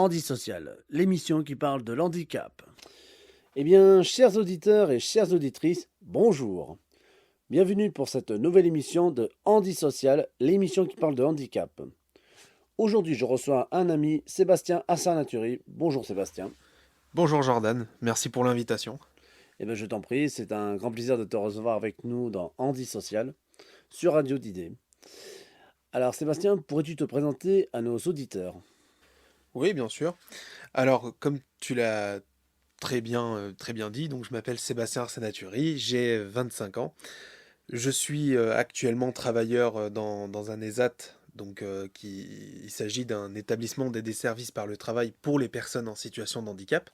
Handi Social, l'émission qui parle de l'handicap. Eh bien, chers auditeurs et chères auditrices, bonjour. Bienvenue pour cette nouvelle émission de Handi Social, l'émission qui parle de handicap. Aujourd'hui, je reçois un ami, Sébastien Assanaturi. Bonjour Sébastien. Bonjour Jordan, merci pour l'invitation. Eh bien, je t'en prie, c'est un grand plaisir de te recevoir avec nous dans Handi Social, sur Radio d'Idées. Alors Sébastien, pourrais-tu te présenter à nos auditeurs? Oui, bien sûr. Alors, comme tu l'as très bien dit, donc je m'appelle Sébastien Arsenaturi, j'ai 25 ans. Je suis actuellement travailleur dans un ESAT, il s'agit d'un établissement d'aide des services par le travail pour les personnes en situation de handicap,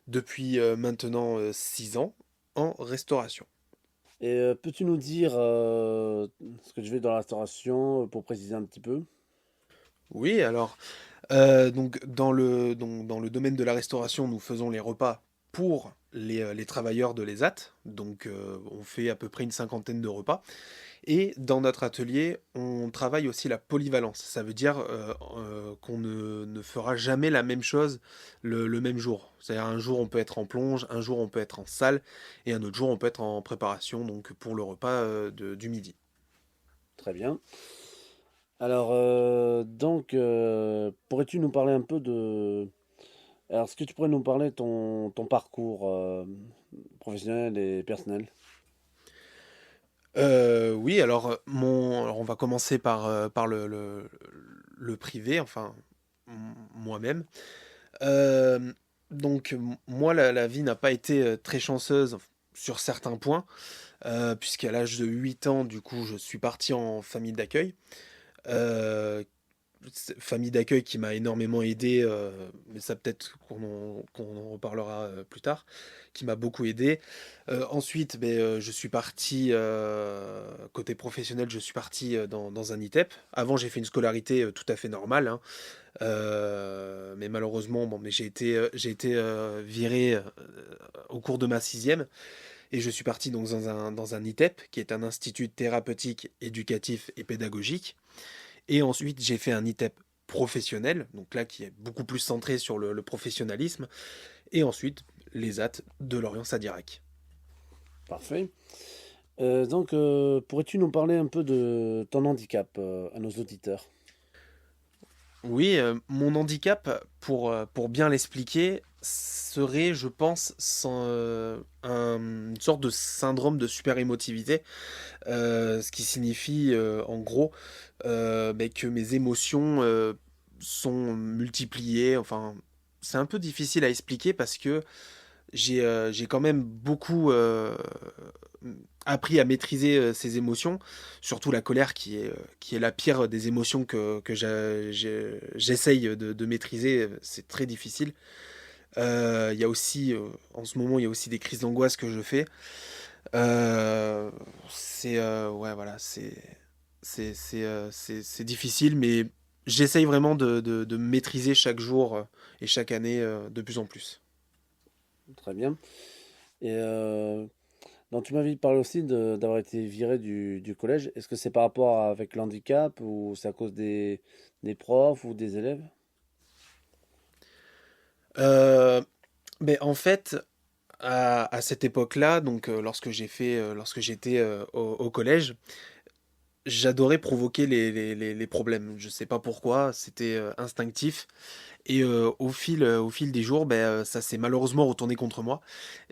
depuis maintenant 6 ans en restauration. Et peux-tu nous dire ce que tu fais dans la restauration pour préciser un petit peu? Oui, alors dans le domaine de la restauration, nous faisons les repas pour les travailleurs de l'ESAT. On fait à peu près une cinquantaine de repas. Et dans notre atelier, on travaille aussi la polyvalence. Ça veut dire qu'on ne fera jamais la même chose le même jour. C'est-à-dire un jour on peut être en plonge, un jour on peut être en salle, et un autre jour on peut être en préparation donc pour le repas du midi. Très bien. Alors, pourrais-tu nous parler un peu de... Alors, est-ce que tu pourrais nous parler de ton parcours professionnel et personnel? Oui, alors on va commencer par le privé, enfin moi-même. Euh, Moi, la vie n'a pas été très chanceuse sur certains points, puisqu'à l'âge de 8 ans, du coup, je suis parti en famille d'accueil. Euh, Famille d'accueil qui m'a énormément aidé, mais ça peut-être qu'on en reparlera plus tard, qui m'a beaucoup aidé. Ensuite, je suis parti, côté professionnel, je suis parti dans un ITEP. Avant, j'ai fait une scolarité tout à fait normale, hein. Mais malheureusement, bon, mais j'ai été viré au cours de ma sixième et je suis parti donc dans un ITEP, qui est un institut thérapeutique, éducatif et pédagogique. Et ensuite, j'ai fait un ITEP professionnel, donc là qui est beaucoup plus centré sur le professionnalisme. Et ensuite, les AT de Lorient-Sadirac. Parfait. Pourrais-tu nous parler un peu de ton handicap à nos auditeurs? Oui, mon handicap, pour bien l'expliquer, serait, je pense, une sorte de syndrome de super-émotivité, ce qui signifie en gros que mes émotions sont multipliées. Enfin, c'est un peu difficile à expliquer parce que j'ai quand même beaucoup appris à maîtriser ces émotions, surtout la colère qui est la pire des émotions que j'essaye de maîtriser. C'est très difficile. Il y a aussi, en ce moment, il y a aussi des crises d'angoisse que je fais. Ouais, voilà, c'est difficile, mais j'essaye vraiment de maîtriser chaque jour et chaque année de plus en plus. Très bien. Et donc, tu m'avais parlé aussi d'avoir été viré du collège. Est-ce que c'est par rapport avec l'handicap ou c'est à cause des profs ou des élèves? Euh, En fait, à cette époque-là, lorsque j'étais au collège, j'adorais provoquer les problèmes. Je sais pas pourquoi, c'était instinctif. Et au fil des jours, ça s'est malheureusement retourné contre moi.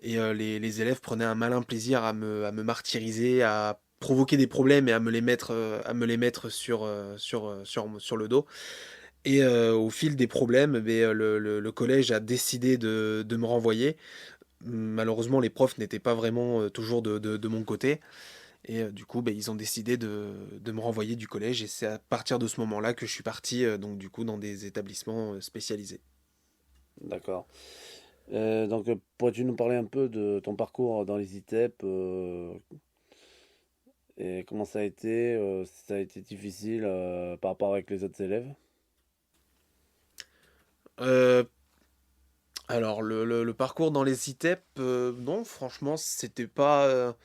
Et les élèves prenaient un malin plaisir à me martyriser, à provoquer des problèmes et à me les mettre sur le dos. Et au fil des problèmes, le collège a décidé de me renvoyer. Malheureusement, les profs n'étaient pas vraiment toujours de mon côté. Et du coup, ils ont décidé de me renvoyer du collège. Et c'est à partir de ce moment-là que je suis parti dans des établissements spécialisés. D'accord. Pourrais-tu nous parler un peu de ton parcours dans les ITEP et comment ça a été, si ça a été difficile par rapport avec les autres élèves? Euh, le parcours dans les ITEP, non, franchement, c'était pas.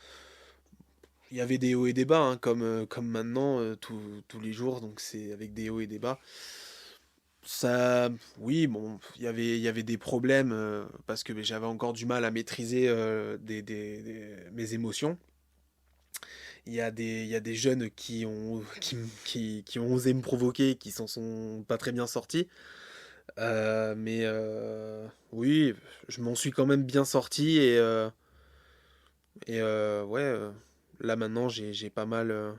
Il y avait des hauts et des bas, hein, comme maintenant, tous les jours, donc c'est avec des hauts et des bas. Ça, oui, bon, il y avait des problèmes parce que j'avais encore du mal à maîtriser mes émotions. Il y a des jeunes qui ont osé me provoquer, qui s'en sont pas très bien sortis. Mais oui, je m'en suis quand même bien sorti et ouais, là maintenant j'ai pas mal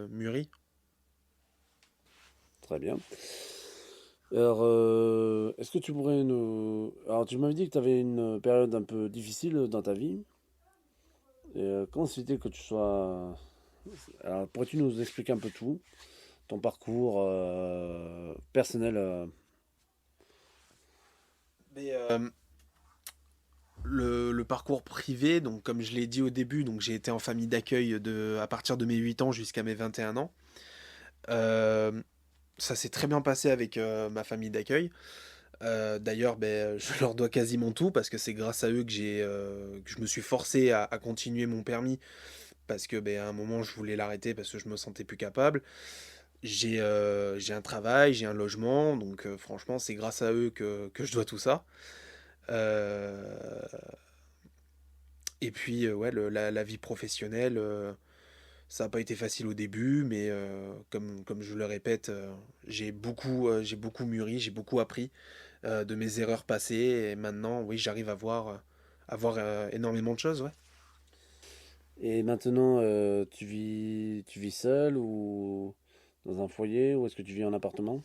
mûri. Très bien. Alors, est-ce que tu pourrais nous... Alors, tu m'avais dit que tu avais une période un peu difficile dans ta vie. Et comment c'était que tu sois... Alors, pourrais-tu nous expliquer un peu tout, ton parcours personnel Mais le parcours privé, donc comme je l'ai dit au début, donc j'ai été en famille d'accueil à partir de mes 8 ans jusqu'à mes 21 ans. Euh, Ça s'est très bien passé avec ma famille d'accueil. D'ailleurs, ben, je leur dois quasiment tout parce que c'est grâce à eux que je me suis forcé à continuer mon permis parce que ben, à un moment je voulais l'arrêter parce que je me sentais plus capable. J'ai un travail, j'ai un logement, donc franchement c'est grâce à eux que je dois tout ça. Euh, et puis ouais, la vie professionnelle, ça n'a pas été facile au début, mais comme je le répète, j'ai beaucoup mûri, j'ai beaucoup appris de mes erreurs passées, et maintenant, oui, j'arrive à voir énormément de choses, ouais. et maintenant, tu vis seul ou dans un foyer ou est-ce que tu vis en appartement?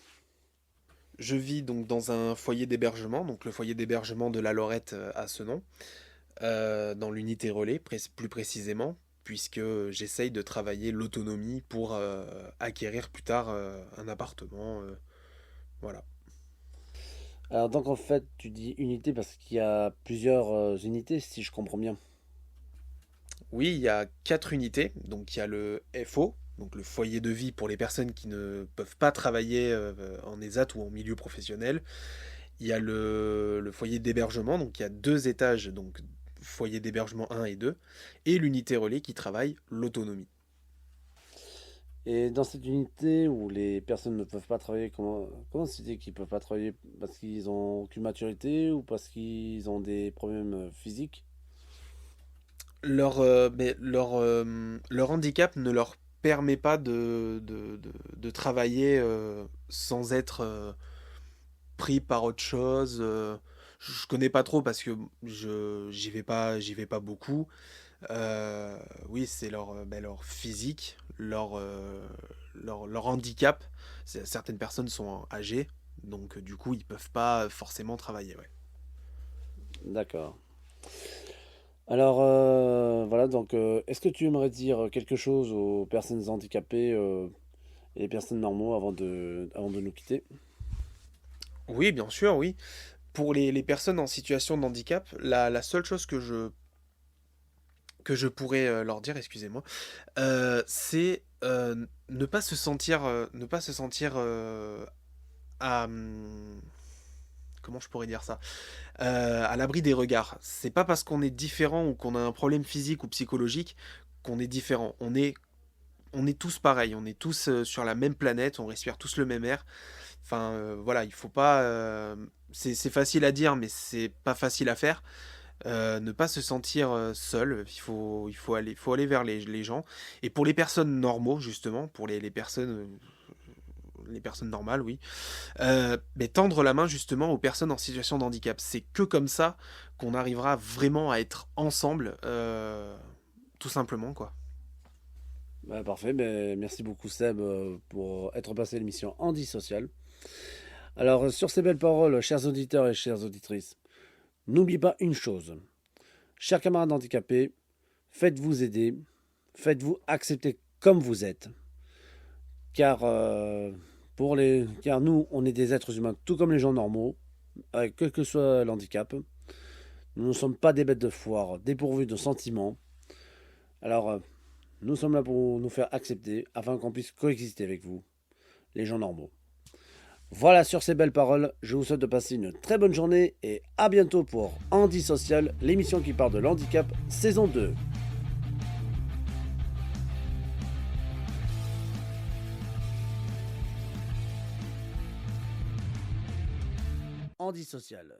Je vis donc dans un foyer d'hébergement, donc le foyer d'hébergement de la Lorette à Senon, dans l'unité relais, plus précisément, puisque j'essaye de travailler l'autonomie pour acquérir plus tard un appartement, voilà. Alors donc en fait, tu dis unité parce qu'il y a plusieurs unités, si je comprends bien. Oui, il y a 4 unités. Donc il y a le FO, donc le foyer de vie pour les personnes qui ne peuvent pas travailler en ESAT ou en milieu professionnel. Il y a le foyer d'hébergement, donc il y a 2 étages, donc foyer d'hébergement 1 et 2, et l'unité relais qui travaille l'autonomie. Et dans cette unité où les personnes ne peuvent pas travailler, comment c'est dit qu'ils peuvent pas travailler parce qu'ils ont aucune maturité ou parce qu'ils ont des problèmes physiques? Mais leur handicap ne leur permet pas de travailler sans être pris par autre chose. Je connais pas trop parce que j'y vais pas beaucoup. Oui, c'est leur physique, leur handicap. Certaines personnes sont âgées, donc du coup, ils peuvent pas forcément travailler. Ouais. D'accord. Alors voilà, donc est-ce que tu aimerais dire quelque chose aux personnes handicapées et les personnes normaux avant de nous quitter? Oui, bien sûr, oui. Pour les personnes en situation de handicap, la seule chose que je pourrais leur dire, excusez-moi, c'est ne pas se sentir à, comment je pourrais dire ça, à l'abri des regards. C'est pas parce qu'on est différent ou qu'on a un problème physique ou psychologique qu'on est différent. On est tous pareils, on est tous sur la même planète, on respire tous le même air. Enfin, voilà, il faut pas. C'est facile à dire, mais c'est pas facile à faire. Ne pas se sentir seul, il faut aller vers les gens. Et pour les personnes normaux, justement, pour les personnes normales, oui, mais tendre la main justement aux personnes en situation de handicap. C'est que comme ça qu'on arrivera vraiment à être ensemble, tout simplement, quoi. Bah, parfait, ben, merci beaucoup Seb pour être passé à l'émission Andy Social. Alors sur ces belles paroles, chers auditeurs et chères auditrices, n'oubliez pas une chose. Chers camarades handicapés, faites-vous aider, faites-vous accepter comme vous êtes. Car, car nous, on est des êtres humains tout comme les gens normaux, avec quel que soit l'handicap. Nous ne sommes pas des bêtes de foire, dépourvus de sentiments. Alors, nous sommes là pour nous faire accepter afin qu'on puisse coexister avec vous, les gens normaux. Voilà, sur ces belles paroles, je vous souhaite de passer une très bonne journée et à bientôt pour Andy Social, l'émission qui parle de l'handicap, saison 2. Handi Social.